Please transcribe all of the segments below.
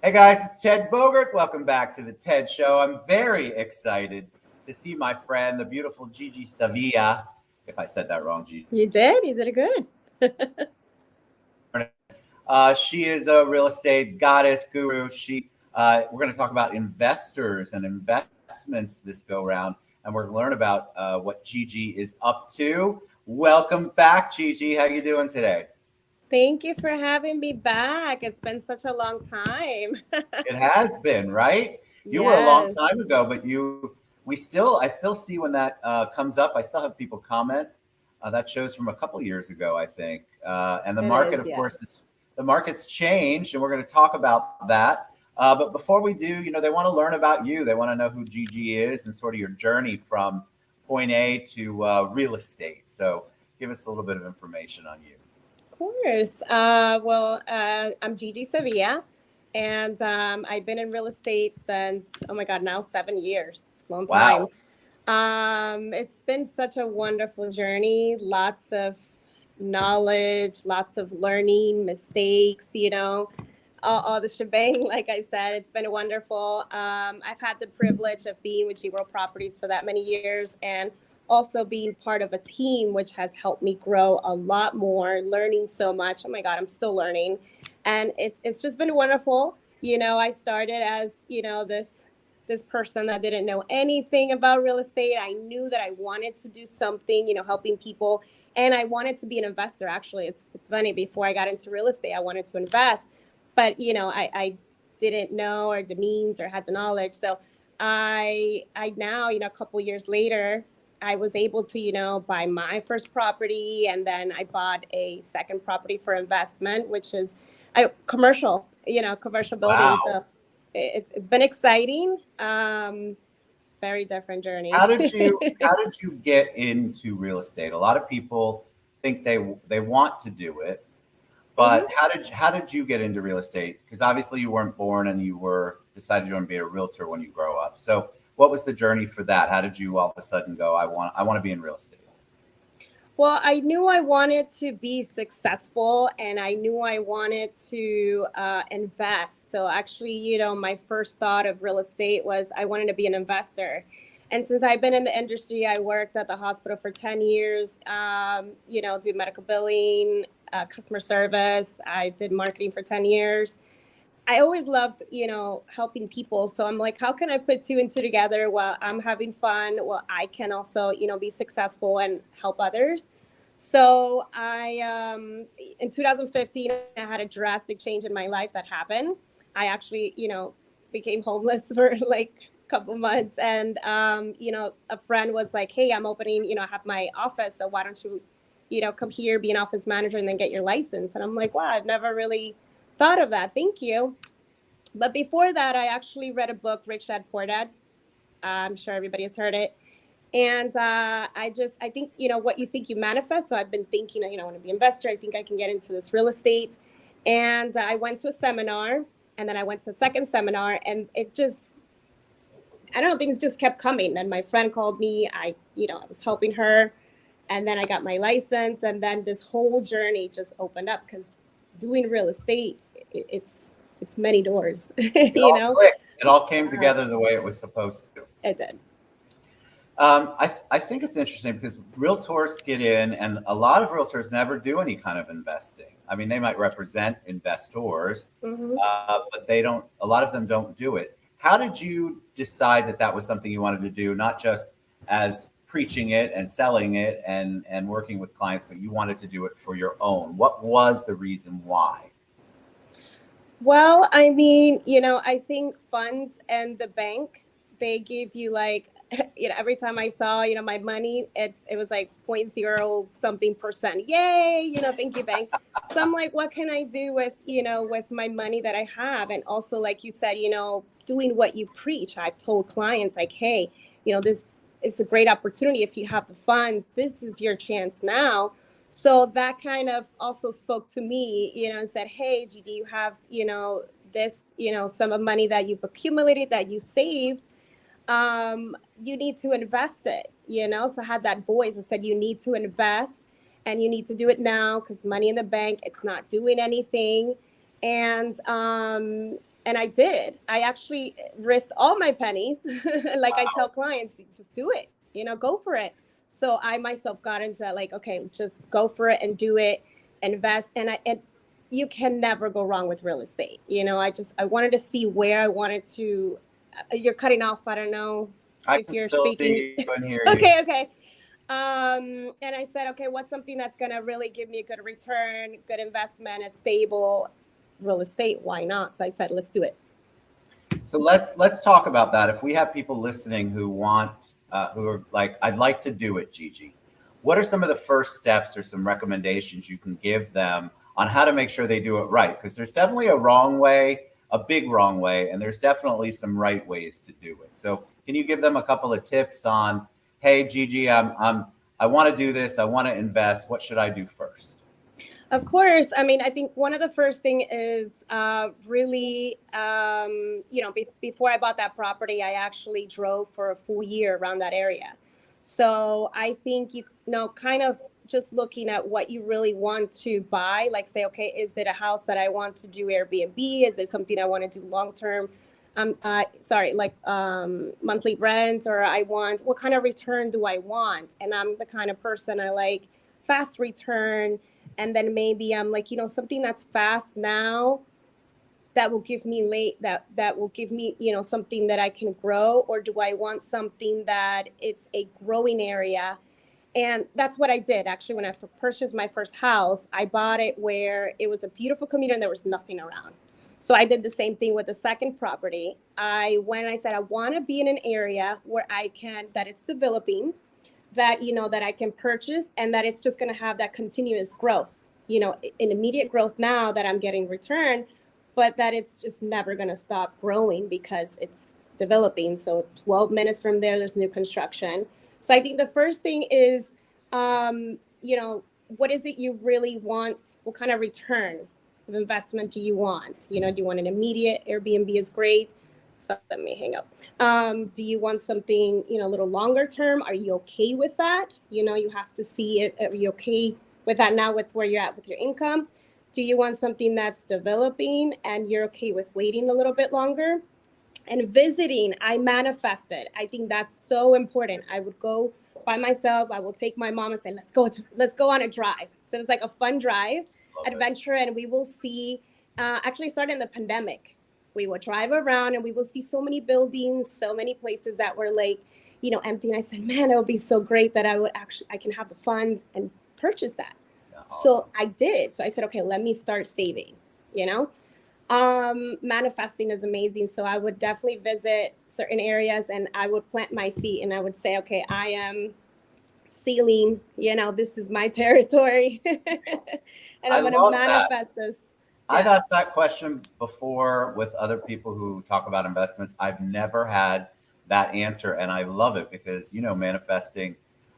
Hey guys, it's Ted Bogert. Welcome back to the TED Show. I'm very excited to see my friend, the beautiful Gigi Sevilla. If I said that wrong, Gigi. You did? You did it good. She is a real estate goddess guru. We're going to talk about investors and investments this go round, and we're going to learn about what Gigi is up to. Welcome back, Gigi. How you doing today? Thank you for having me back. It's been such a long time. It has been, right? You were a long Yes, time ago, but I still see when that comes up. I still have people comment. That shows from a couple years ago, I think. And the it market, is. of Yes. course, the market's changed, and we're going to talk about that. But before we do, they want to learn about you. They want to know who Gigi is and sort of your journey from point A to real estate. So give us a little bit of information on you. Of course. I'm Gigi Sevilla, and I've been in real estate since, oh my God, now 7 years. Long time. Wow. It's been such a wonderful journey. Lots of knowledge, lots of learning, mistakes, all the shebang. Like I said, it's been wonderful. I've had the privilege of being with G World Properties for that many years and also being part of a team, which has helped me grow a lot more, learning so much. Oh my God, I'm still learning. And it's just been wonderful. I started as, this person that didn't know anything about real estate. I knew that I wanted to do something, helping people. And I wanted to be an investor. Actually, it's funny. Before I got into real estate, I wanted to invest, but I didn't know or the means or had the knowledge. So I now, a couple years later, I was able to, buy my first property, and then I bought a second property for investment, which is a commercial building. Wow. So it's been exciting. Very different journey. How did you get into real estate? A lot of people think they want to do it, but Hmm. how did you get into real estate? Because obviously you weren't born and you were decided you want to be a realtor when you grow up. So what was the journey for that? How did you all of a sudden go, I want to be in real estate? Well, I knew I wanted to be successful and I knew I wanted to invest. So, actually, my first thought of real estate was I wanted to be an investor. And since I've been in the industry, I worked at the hospital for 10 years, do medical billing, customer service. I did marketing for 10 years. I always loved, helping people. So I'm like, how can I put two and two together while I'm having fun? Well, I can also, be successful and help others. So in 2015, I had a drastic change in my life that happened. I actually, became homeless for like a couple months. And, a friend was like, hey, I'm opening, I have my office. So why don't you, come here, be an office manager and then get your license? And I'm like, wow, I've never really thought of that. Thank you. But before that, I actually read a book, Rich Dad Poor Dad. I'm sure everybody has heard it. And I think, what you think you manifest. So I've been thinking, I want to be an investor. I think I can get into this real estate. And I went to a seminar, and then I went to a second seminar, and I don't know, things just kept coming. And my friend called me. I was helping her, and then I got my license, and then this whole journey just opened up because doing real estate, it's many doors, It all clicked. It all came Uh, together the way it was supposed to. it did. I think it's interesting because realtors get in, and a lot of realtors never do any kind of investing. I mean, they might represent investors, Hmm. but they don't. A lot of them don't do it. How did you decide that that was something you wanted to do, not just as preaching it and selling it and working with clients, but you wanted to do it for your own? What was the reason why? Well, I mean, I think funds and the bank, they give you like, every time I saw, my money, it was like point zero something percent. Yay, thank you, bank. So I'm like, what can I do with, with my money that I have? And also, like you said, doing what you preach. I've told clients like, hey, this is a great opportunity if you have the funds. This is your chance now. So that kind of also spoke to me, and said, hey, Gigi, you have, this, sum of money that you've accumulated, that you saved. You need to invest it, So I had that voice that said, you need to invest and you need to do it now because money in the bank, it's not doing anything. And And I did. I actually risked all my pennies. Like I tell clients, just do it, go for it. So I myself got into that, like, okay, just go for it and do it, invest. And you can never go wrong with real estate. I wanted to see where I wanted to, you're cutting off. I don't know I if can you're still speaking. see you and hear you. Okay. And I said, okay, what's something that's going to really give me a good return, good investment, and stable? Real estate. Why not? So I said, let's do it. So let's talk about that. If we have people listening who are like, I'd like to do it, Gigi, what are some of the first steps or some recommendations you can give them on how to make sure they do it right? Because there's definitely a wrong way, a big wrong way, and there's definitely some right ways to do it. So can you give them a couple of tips on, hey, Gigi, I want to do this, I want to invest. What should I do first? Of course. I mean, I think one of the first thing is really, before I bought that property, I actually drove for a full year around that area. So I think, kind of just looking at what you really want to buy, like say, okay, is it a house that I want to do Airbnb? Is it something I want to do long-term? Monthly rent, or what kind of return do I want? And I'm the kind of person, I like fast return. And then maybe I'm like, something that's fast now that will give me that will give me, something that I can grow, or do I want something that it's a growing area? And that's what I did. Actually, when I purchased my first house, I bought it where it was a beautiful community and there was nothing around. So I did the same thing with the second property. I said, I want to be in an area where that it's developing, that that I can purchase, and that it's just going to have that continuous growth, an immediate growth now that I'm getting return, but that it's just never going to stop growing because it's developing. So 12 minutes from there's new construction. So I think the first thing is, what is it you really want? What kind of return of investment do you want? Do you want an immediate? Airbnb is great. So let me hang up. Do you want something, a little longer term? Are you okay with that? You have to see it. Are you okay with that now with where you're at with your income? Do you want something that's developing and you're okay with waiting a little bit longer? And visiting, I manifested. I think that's so important. I would go by myself. I will take my mom and say, let's go on a drive. So it was like a fun drive, adventure, and we will see, actually started in the pandemic. We will drive around and we will see so many buildings, so many places that were like, empty. And I said, man, it would be so great that I can have the funds and purchase that. Yeah, awesome. So I did. So I said, okay, let me start saving, Manifesting is amazing. So I would definitely visit certain areas and I would plant my feet and I would say, okay, I am sealing, this is my territory. And I'm going to manifest this. Yeah. I've asked that question before with other people who talk about investments. I've never had that answer. And I love it because, manifesting,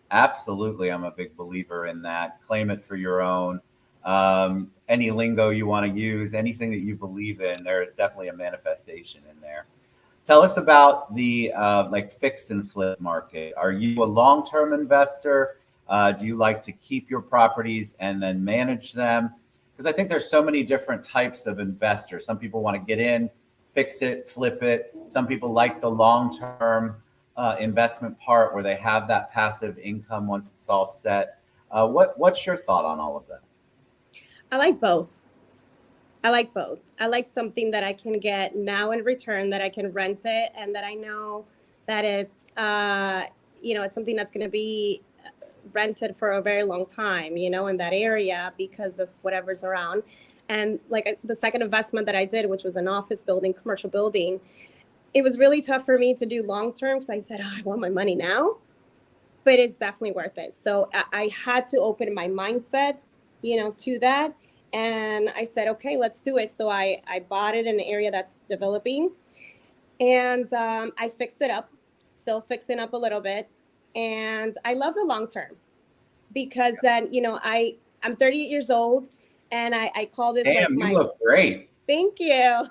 absolutely. I'm a big believer in that. Claim it for your own. Any lingo you want to use, anything that you believe in, there is definitely a manifestation in there. Tell us about the fix and flip market. Are you a long-term investor? Do you like to keep your properties and then manage them? Because I think there's so many different types of investors. Some people want to get in, fix it, flip it. Some people like the long-term investment part where they have that passive income once it's all set. What's your thought on all of that? I like both. I like something that I can get now in return, that I can rent it, and that I know that it's, it's something that's going to be rented for a very long time, in that area because of whatever's around. And like the second investment that I did, which was an office building, commercial building, it was really tough for me to do long-term because I said, I want my money now, but it's definitely worth it. So I had to open my mindset, to that. And I said, okay, let's do it. So I bought it in an area that's developing, and I fixed it up, still fixing up a little bit. And I love the long term because then, I'm 38 years old and I call this. Damn, you look great. Thank you.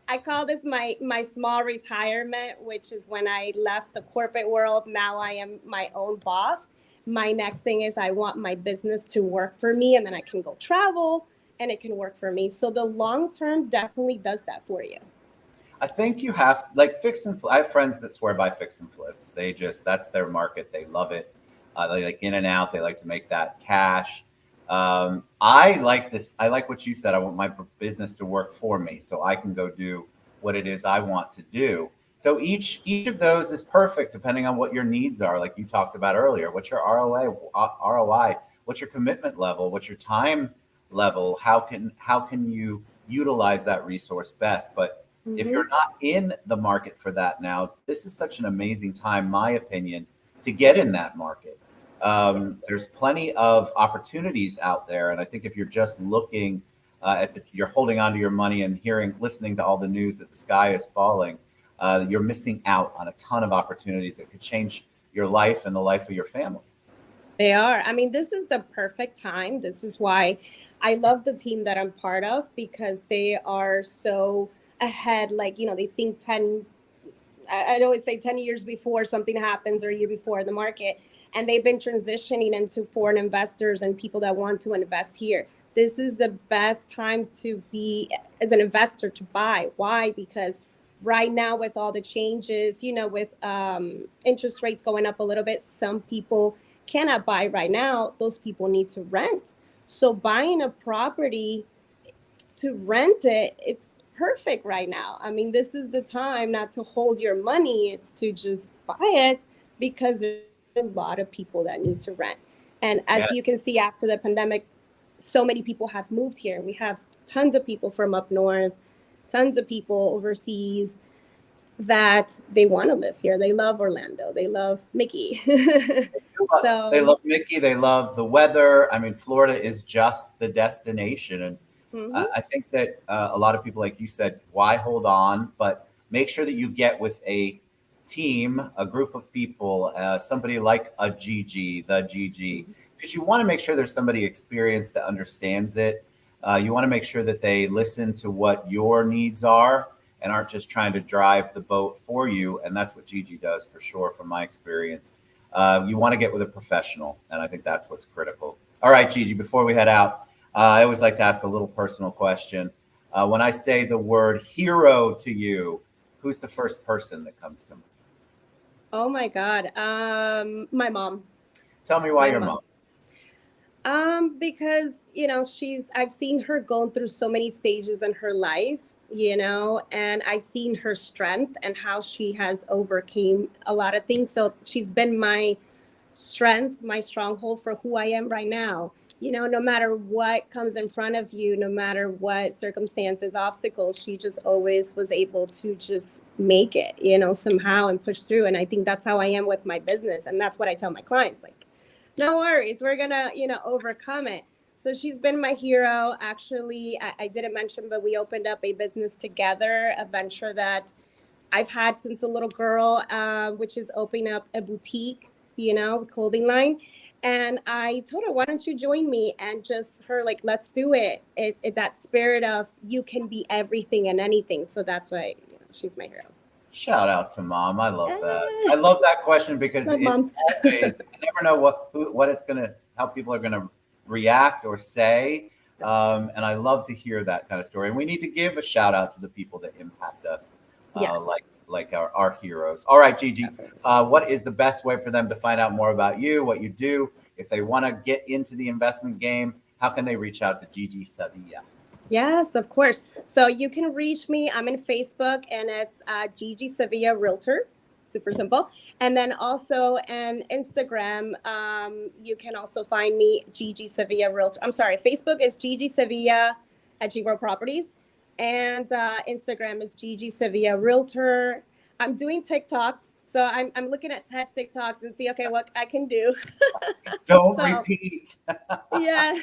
I call this my small retirement, which is when I left the corporate world. Now I am my own boss. My next thing is I want my business to work for me, and then I can go travel, and it can work for me. So the long term definitely does that for you. I think you have like fix and flip. I have friends that swear by fix and flips. They just, that's their market. They love it. They like in and out. They like to make that cash. I like this. I like what you said. I want my business to work for me so I can go do what it is I want to do. So each of those is perfect depending on what your needs are. Like you talked about earlier, what's your ROI? What's your commitment level? What's your time level? How can you utilize that resource best? But if Mm-hmm. you're not in the market for that now, this is such an amazing time, my opinion, to get in that market. There's plenty of opportunities out there, and I think if you're just looking you're holding on to your money and listening to all the news that the sky is falling, you're missing out on a ton of opportunities that could change your life and the life of your family. They are. I mean, this is the perfect time. This is why I love the team that I'm part of, because they are so ahead. Like, they think 10, I'd always say 10 years before something happens or a year before the market. And they've been transitioning into foreign investors and people that want to invest here. This is the best time to be as an investor to buy. Why? Because right now, with all the changes, with interest rates going up a little bit, some people cannot buy right now. Those people need to rent. So buying a property to rent it, it's perfect right now. I mean, this is the time not to hold your money, it's to just buy it, because there's a lot of people that need to rent. And as you Yes. can see, after the pandemic, so many people have moved here. We have tons of people from up north, tons of people overseas that they want to live here. They love Orlando. They love Mickey. They So, love Mickey. They love the weather. I mean, Florida is just the destination. And mhm. I think that a lot of people, like you said, why hold on? But make sure that you get with a team, a group of people, somebody like a Gigi, the Gigi, because you want to make sure there's somebody experienced that understands it. You want to make sure that they listen to what your needs are and aren't just trying to drive the boat for you. And that's what Gigi does for sure, from my experience. You want to get with a professional, and I think that's what's critical. All right, Gigi, before we head out, I always like to ask a little personal question. When I say the word hero to you, who's the first person that comes to mind? Oh my God. My mom. Tell me why My your mom. mom. Because, I've seen her go through so many stages in her life, and I've seen her strength and how she has overcame a lot of things. So she's been my strength, my stronghold for who I am right now. No matter what comes in front of you, no matter what circumstances, obstacles, she just always was able to just make it, somehow, and push through. And I think that's how I am with my business. And that's what I tell my clients, like, no worries, we're gonna, overcome it. So she's been my hero. Actually, I didn't mention, but we opened up a business together, a venture that I've had since a little girl, which is opening up a boutique, clothing line. And I told her, why don't you join me? And just her, like, let's do it. That spirit of you can be everything and anything. So that's why, she's my hero. Shout out to mom. I love that. I Ah, love that question because my it mom's. always, you never know what it's gonna, how people are gonna react or say. And I love to hear that kind of story. And we need to give a shout out to the people that impact us, Yes. like our heroes. All right, Gigi, what is the best way for them to find out more about you, what you do? If they want to get into the investment game, how can they reach out to Gigi Sevilla? Yes, of course. So you can reach me. I'm in Facebook, and it's Gigi Sevilla Realtor. Super simple. And then also in Instagram, you can also find me, Gigi Sevilla Realtor. I'm sorry, Facebook is Gigi Sevilla at G World Properties, and Instagram is Gigi Sevilla Realtor. I'm doing TikToks, so I'm looking at test TikToks and see, okay, what I can do. Don't So repeat. yeah.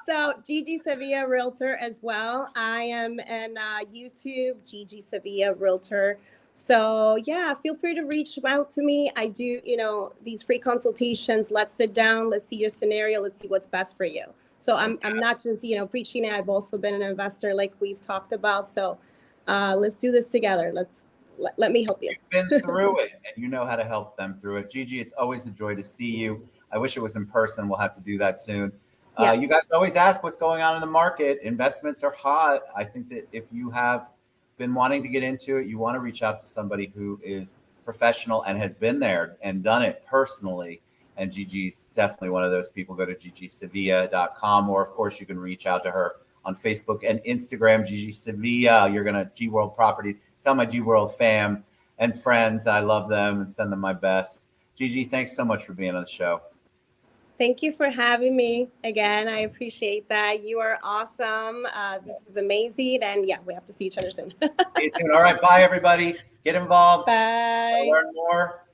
So Gigi Sevilla Realtor as well. I am in YouTube, Gigi Sevilla Realtor. So yeah, feel free to reach out to me. I do, these free consultations. Let's sit down. Let's see your scenario. Let's see what's best for you. So I'm Fantastic. not just, preaching it. I've also been an investor, like we've talked about. So let's do this together. Let me help you. You've been through it and you know how to help them through it. Gigi, it's always a joy to see you. I wish it was in person. We'll have to do that soon. Yes. You guys always ask what's going on in the market. Investments are hot. I think that if you have been wanting to get into it, you want to reach out to somebody who is professional and has been there and done it personally. And Gigi's definitely one of those people. Go to gigisevilla.com, or of course you can reach out to her on Facebook and Instagram, Gigi Sevilla. You're going to G World Properties. Tell my G World fam and friends I love them and send them my best. Gigi, thanks so much for being on the show. Thank you for having me again. I appreciate that. You are awesome. This is amazing. And yeah, we have to see each other soon. See you soon. All right. Bye, everybody. Get involved. Bye. Learn more.